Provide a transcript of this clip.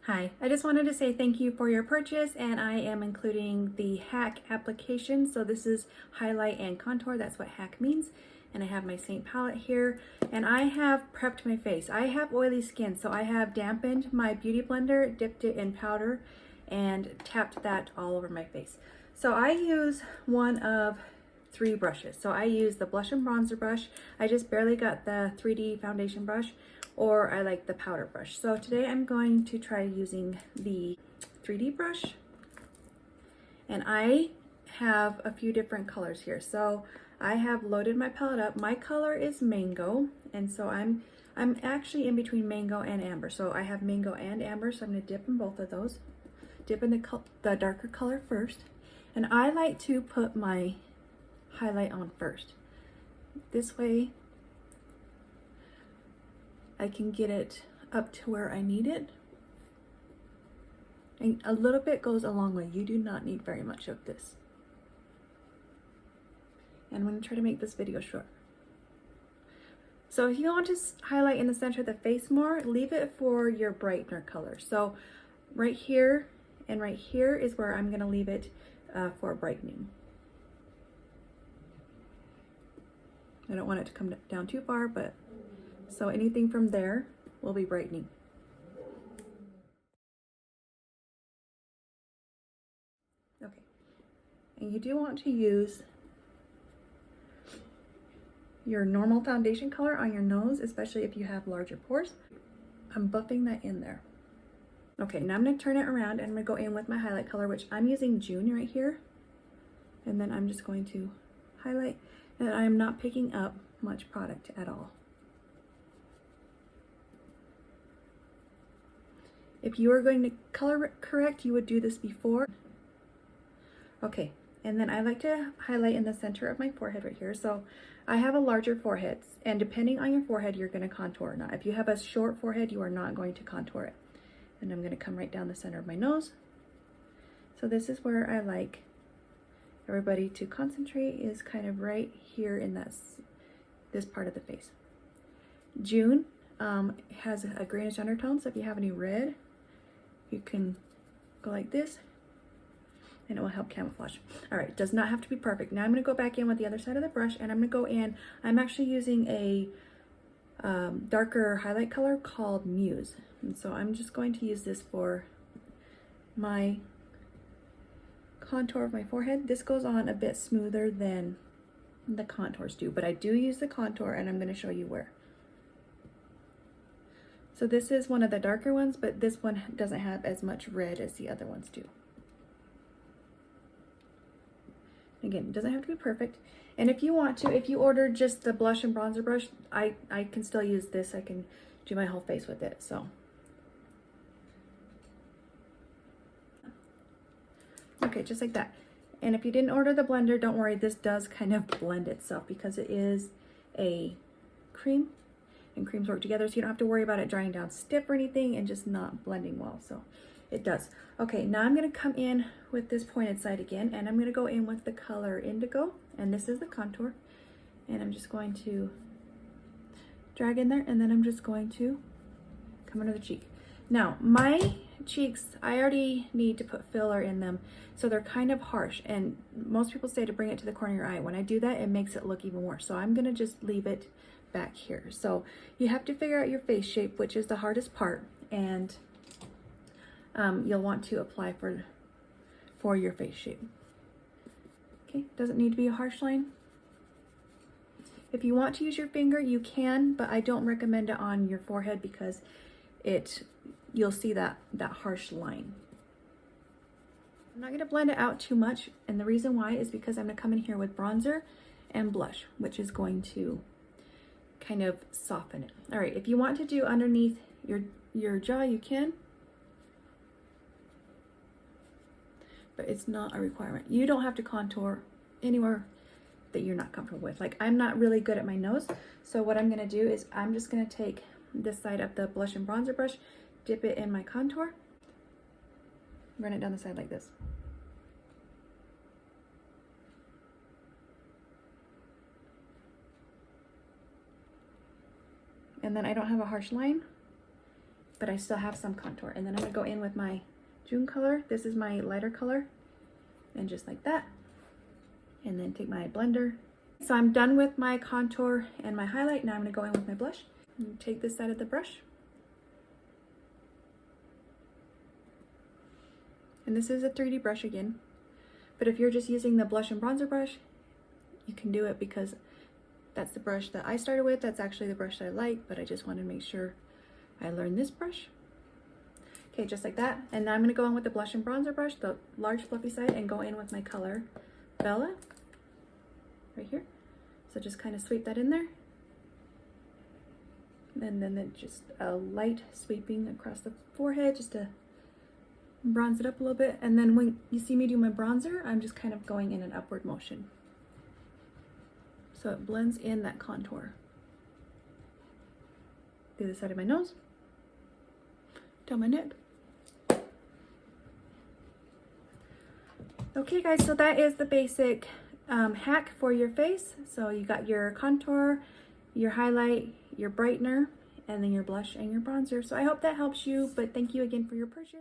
Hi, I just wanted to say thank you for your purchase, and I am including the HAC application. So this is highlight and contour, that's what HAC means. And I have my Seint palette here, and I have prepped my face. I have oily skin, so I have dampened my beauty blender, dipped it in powder, and tapped that all over my face. So I use one of 3 brushes. So I use the blush and bronzer brush. I just barely got the 3D foundation brush, or I like the powder brush. So today I'm going to try using the 3D brush, and I have a few different colors here. So I have loaded my palette up. My color is mango, and so I'm actually in between mango and amber. So I have mango and amber, so I'm gonna dip in both of those. Dip in the darker color first, and I like to put my highlight on first. This way I can get it up to where I need it. And a little bit goes a long way. You do not need very much of this. And I'm going to try to make this video short. So if you want to highlight in the center of the face more, leave it for your brightener color. So right here and right here is where I'm going to leave it for brightening. I don't want it to come down too far, but so anything from there will be brightening. Okay, and you do want to use your normal foundation color on your nose, especially if you have larger pores. I'm buffing that in there. Okay, now I'm going to turn it around, and I'm going to go in with my highlight color, which I'm using June right here. And then I'm just going to highlight, and I am not picking up much product at all. If you were going to color correct, you would do this before. Okay, and then I like to highlight in the center of my forehead right here. So I have a larger forehead, and depending on your forehead, you're going to contour. Now, if you have a short forehead, you are not going to contour it. And I'm going to come right down the center of my nose. So this is where I like everybody to concentrate, is kind of right here in this part of the face. June has a greenish undertone, so if you have any red, you can go like this, and it will help camouflage. All right, does not have to be perfect. Now I'm going to go back in with the other side of the brush, and I'm going to go in. I'm actually using a darker highlight color called Muse, and so I'm just going to use this for my contour of my forehead. This goes on a bit smoother than the contours do, but I do use the contour, and I'm going to show you where. So this is one of the darker ones, but this one doesn't have as much red as the other ones do. Again, it doesn't have to be perfect. And if you want to, if you order just the blush and bronzer brush, I can still use this. I can do my whole face with it, so. Okay, just like that. And if you didn't order the blender, don't worry, this does kind of blend itself because it is a cream, and creams work together, so you don't have to worry about it drying down stiff or anything and just not blending well. So it does. Okay, now I'm going to come in with this pointed side again, and I'm going to go in with the color Indigo, and this is the contour, and I'm just going to drag in there, and then I'm just going to come under the cheek. Now my cheeks, I already need to put filler in them, so they're kind of harsh, and most people say to bring it to the corner of your eye. When I do that, it makes it look even worse, so I'm going to just leave it back here. So you have to figure out your face shape, which is the hardest part, and you'll want to apply for your face shape. Okay, doesn't need to be a harsh line. If you want to use your finger, you can, but I don't recommend it on your forehead because you'll see that harsh line. I'm not going to blend it out too much, and the reason why is because I'm going to come in here with bronzer and blush, which is going to kind of soften it. All right, if you want to do underneath your jaw, you can, but it's not a requirement. You don't have to contour anywhere that you're not comfortable with. Like, I'm not really good at my nose, so what I'm going to do is I'm just going to take this side of the blush and bronzer brush, dip it in my contour, run it down the side like this. And then I don't have a harsh line, but I still have some contour. And then I'm gonna go in with my June color. This is my lighter color. And just like that. And then take my blender. So I'm done with my contour and my highlight. Now I'm gonna go in with my blush. And take this side of the brush. And this is a 3D brush again. But if you're just using the blush and bronzer brush, you can do it because that's the brush that I started with. That's actually the brush that I like, but I just want to make sure I learn this brush. Okay, just like that. And now I'm gonna go in with the blush and bronzer brush, the large fluffy side, and go in with my color Bella, right here. So just kind of sweep that in there. And then just a light sweeping across the forehead just to bronze it up a little bit. And then when you see me do my bronzer, I'm just kind of going in an upward motion. So it blends in that contour. Do the side of my nose, down my neck. Okay guys, so that is the basic hack for your face. So you got your contour, your highlight, your brightener, and then your blush and your bronzer. So I hope that helps you, but thank you again for your purchase.